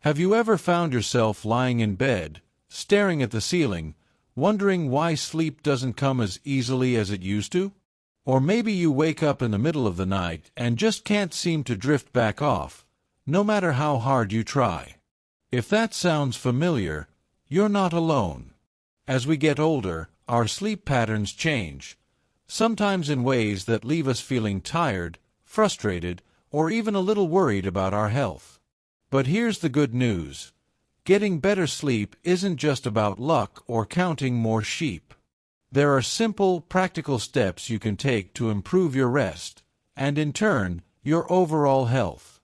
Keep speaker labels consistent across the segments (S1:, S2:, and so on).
S1: Have you ever found yourself lying in bed, staring at the ceiling, wondering why sleep doesn't come as easily as it used to? Or maybe you wake up in the middle of the night and just can't seem to drift back off, no matter how hard you try. If that sounds familiar, you're not alone. As we get older, our sleep patterns change, sometimes in ways that leave us feeling tired, frustrated, or even a little worried about our health. But here's the good news. Getting better sleep isn't just about luck or counting more sheep. There are simple, practical steps you can take to improve your rest, and in turn, your overall health.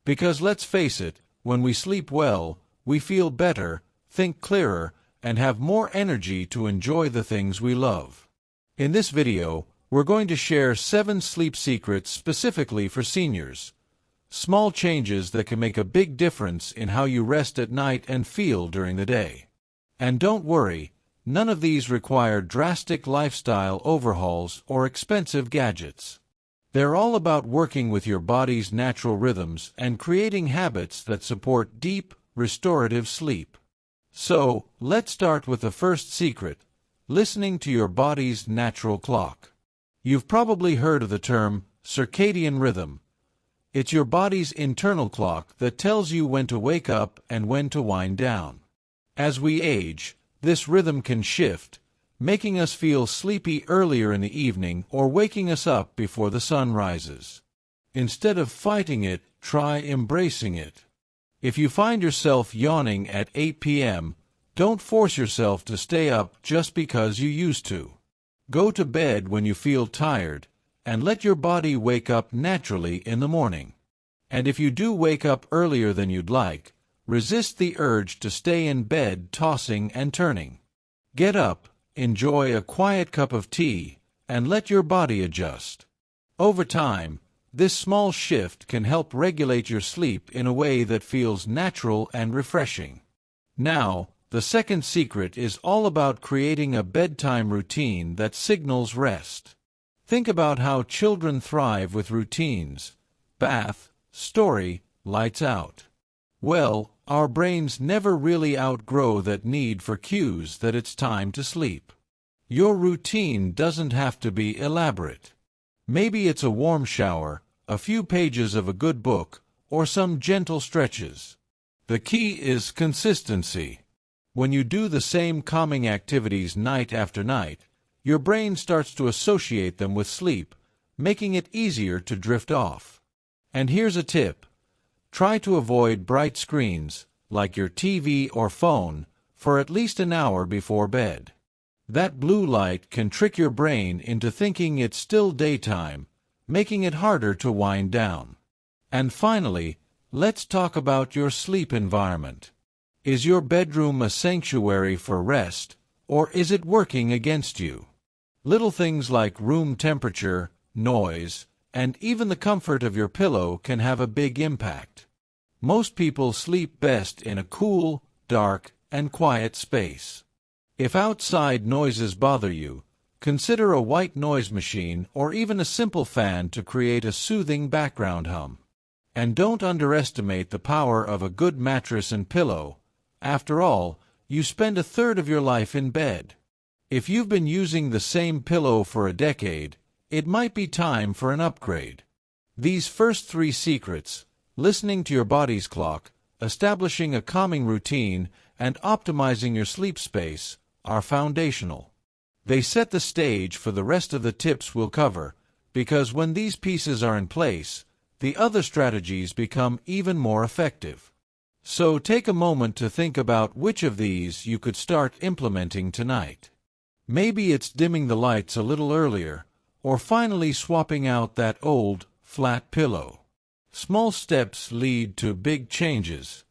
S1: Because let's face it, when we sleep well, we feel better, think clearer, and have more energy to enjoy the things we love. In this video, we're going to share 7 sleep secrets specifically for seniors. Small changes that can make a big difference in how you rest at night and feel during the day. And don't worry, none of these require drastic lifestyle overhauls or expensive gadgets. They're all about working with your body's natural rhythms and creating habits that support deep, restorative sleep. So, let's start with the first secret: listening to your body's natural clock. You've probably heard of the term circadian rhythm. It's your body's internal clock that tells you when to wake up and when to wind down. As we age, this rhythm can shift, making us feel sleepy earlier in the evening or waking us up before the sun rises. Instead of fighting it, try embracing it. If you find yourself yawning at 8 p.m., don't force yourself to stay up just because you used to. Go to bed when you feel tired, and let your body wake up naturally in the morning. And if you do wake up earlier than you'd like, resist the urge to stay in bed tossing and turning. Get up, enjoy a quiet cup of tea, and let your body adjust. Over time, this small shift can help regulate your sleep in a way that feels natural and refreshing. Now, the second secret is all about creating a bedtime routine that signals rest. Think about how children thrive with routines: bath, story, lights out. Well, our brains never really outgrow that need for cues that it's time to sleep. Your routine doesn't have to be elaborate. Maybe it's a warm shower, a few pages of a good book, or some gentle stretches. The key is consistency. When you do the same calming activities night after night, your brain starts to associate them with sleep, making it easier to drift off. And here's a tip. Try to avoid bright screens, like your TV or phone, for at least an hour before bed. That blue light can trick your brain into thinking it's still daytime, making it harder to wind down. And finally, let's talk about your sleep environment. Is your bedroom a sanctuary for rest, or is it working against you? Little things like room temperature, noise, and even the comfort of your pillow can have a big impact. Most people sleep best in a cool, dark, and quiet space. If outside noises bother you, consider a white noise machine or even a simple fan to create a soothing background hum. And don't underestimate the power of a good mattress and pillow. After all, you spend a third of your life in bed. If you've been using the same pillow for a decade, it might be time for an upgrade. These first 3 secrets, listening to your body's clock, establishing a calming routine, and optimizing your sleep space, are foundational. They set the stage for the rest of the tips we'll cover, because when these pieces are in place, the other strategies become even more effective. So take a moment to think about which of these you could start implementing tonight. Maybe it's dimming the lights a little earlier, or finally swapping out that old, flat pillow. Small steps lead to big changes.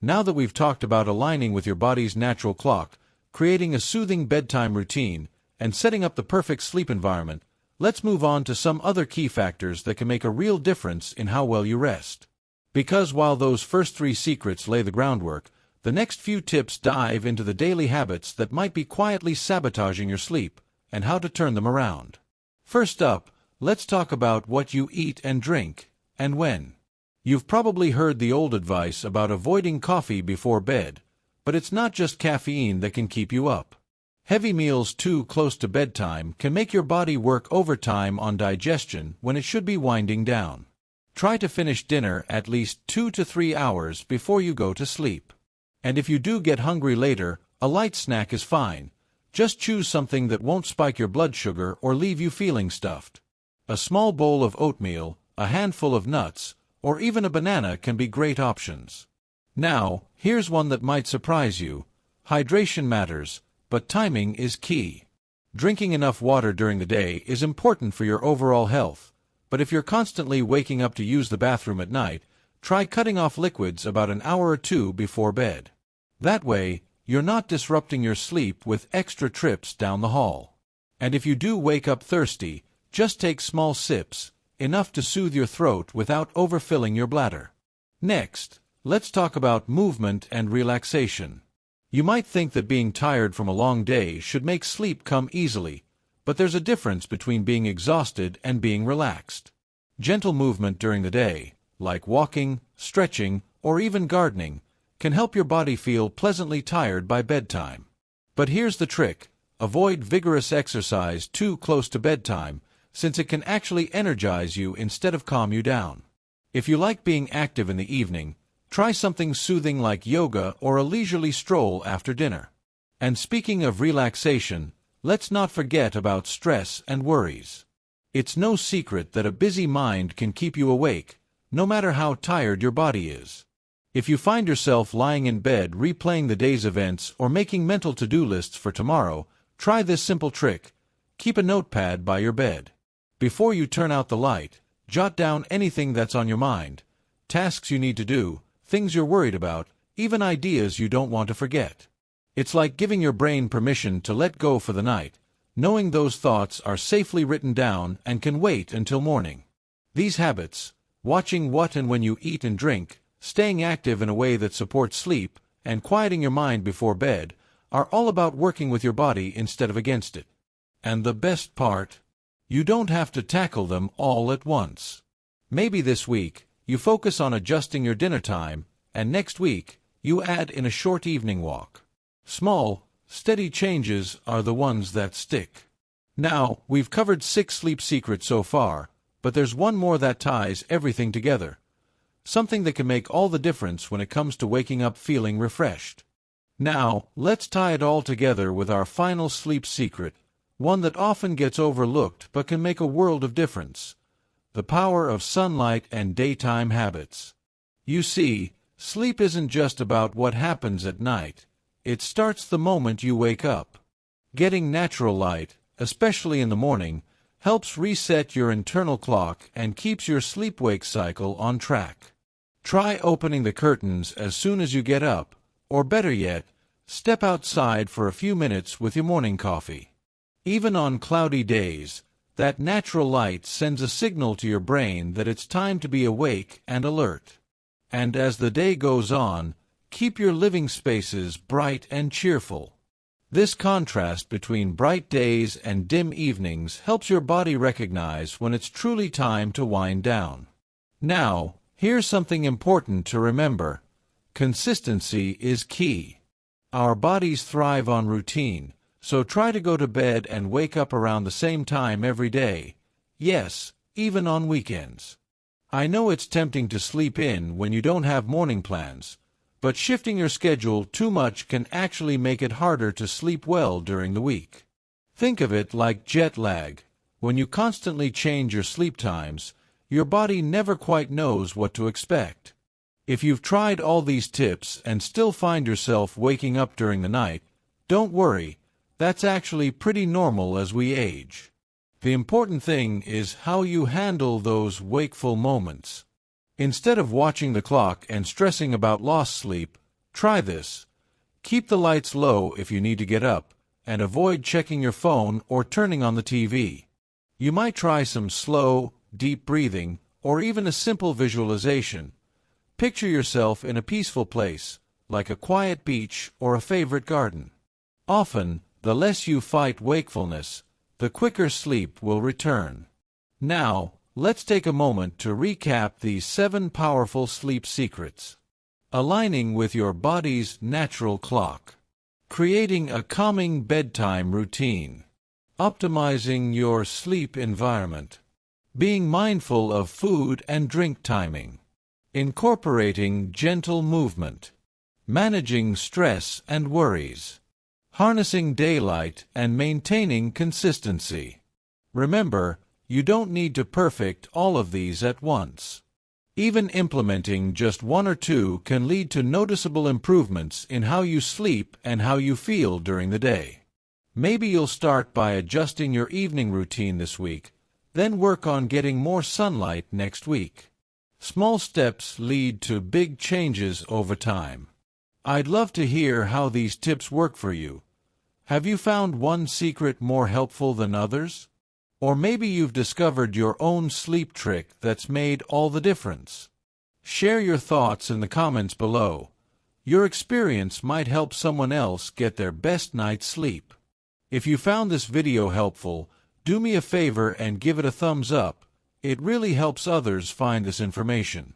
S1: Now that we've talked about aligning with your body's natural clock, creating a soothing bedtime routine, and setting up the perfect sleep environment, let's move on to some other key factors that can make a real difference in how well you rest. Because while those first 3 secrets lay the groundwork, the next few tips dive into the daily habits that might be quietly sabotaging your sleep, and how to turn them around. First up, let's talk about what you eat and drink, and when. You've probably heard the old advice about avoiding coffee before bed, but it's not just caffeine that can keep you up. Heavy meals too close to bedtime can make your body work overtime on digestion when it should be winding down. Try to finish dinner at least 2 to 3 hours before you go to sleep. And if you do get hungry later, a light snack is fine. Just choose something that won't spike your blood sugar or leave you feeling stuffed. A small bowl of oatmeal, a handful of nuts, or even a banana can be great options. Now, here's one that might surprise you. Hydration matters, but timing is key. Drinking enough water during the day is important for your overall health, but if you're constantly waking up to use the bathroom at night, try cutting off liquids about an hour or two before bed. That way, you're not disrupting your sleep with extra trips down the hall. And if you do wake up thirsty, just take small sips, enough to soothe your throat without overfilling your bladder. Next, let's talk about movement and relaxation. You might think that being tired from a long day should make sleep come easily, but there's a difference between being exhausted and being relaxed. Gentle movement during the day, like walking, stretching, or even gardening, can help your body feel pleasantly tired by bedtime. But here's the trick: avoid vigorous exercise too close to bedtime, since it can actually energize you instead of calm you down. If you like being active in the evening, try something soothing like yoga or a leisurely stroll after dinner. And speaking of relaxation, let's not forget about stress and worries. It's no secret that a busy mind can keep you awake, no matter how tired your body is. If you find yourself lying in bed replaying the day's events or making mental to-do lists for tomorrow, try this simple trick. Keep a notepad by your bed. Before you turn out the light, jot down anything that's on your mind, tasks you need to do, things you're worried about, even ideas you don't want to forget. It's like giving your brain permission to let go for the night, knowing those thoughts are safely written down and can wait until morning. These habits, watching what and when you eat and drink, staying active in a way that supports sleep, and quieting your mind before bed, are all about working with your body instead of against it. And the best part? You don't have to tackle them all at once. Maybe this week, you focus on adjusting your dinner time, and next week, you add in a short evening walk. Small, steady changes are the ones that stick. Now, we've covered 6 sleep secrets so far, but there's one more that ties everything together. Something that can make all the difference when it comes to waking up feeling refreshed. Now, let's tie it all together with our final sleep secret, one that often gets overlooked but can make a world of difference. The power of sunlight and daytime habits. You see, sleep isn't just about what happens at night. It starts the moment you wake up. Getting natural light, especially in the morning, helps reset your internal clock and keeps your sleep-wake cycle on track. Try opening the curtains as soon as you get up, or better yet, step outside for a few minutes with your morning coffee. Even on cloudy days, that natural light sends a signal to your brain that it's time to be awake and alert. And as the day goes on, keep your living spaces bright and cheerful. This contrast between bright days and dim evenings helps your body recognize when it's truly time to wind down. Now, here's something important to remember. Consistency is key. Our bodies thrive on routine, so try to go to bed and wake up around the same time every day. Yes, even on weekends. I know it's tempting to sleep in when you don't have morning plans, but shifting your schedule too much can actually make it harder to sleep well during the week. Think of it like jet lag. When you constantly change your sleep times, your body never quite knows what to expect. If you've tried all these tips and still find yourself waking up during the night, don't worry. That's actually pretty normal as we age. The important thing is how you handle those wakeful moments. Instead of watching the clock and stressing about lost sleep, try this. Keep the lights low if you need to get up, and avoid checking your phone or turning on the TV. You might try some slow, deep breathing, or even a simple visualization. Picture yourself in a peaceful place, like a quiet beach or a favorite garden. Often, the less you fight wakefulness, the quicker sleep will return. Now, Let's take a moment to recap these 7 powerful sleep secrets. Aligning with your body's natural clock. Creating a calming bedtime routine. Optimizing your sleep environment. Being mindful of food and drink timing. Incorporating gentle movement. Managing stress and worries. Harnessing daylight and maintaining consistency. Remember, you don't need to perfect all of these at once. Even implementing just 1 or 2 can lead to noticeable improvements in how you sleep and how you feel during the day. Maybe you'll start by adjusting your evening routine this week, then work on getting more sunlight next week. Small steps lead to big changes over time. I'd love to hear how these tips work for you. Have you found one secret more helpful than others? Or maybe you've discovered your own sleep trick that's made all the difference. Share your thoughts in the comments below. Your experience might help someone else get their best night's sleep. If you found this video helpful, do me a favor and give it a thumbs up. It really helps others find this information.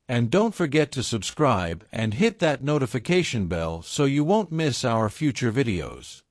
S1: And don't forget to subscribe and hit that notification bell so you won't miss our future videos.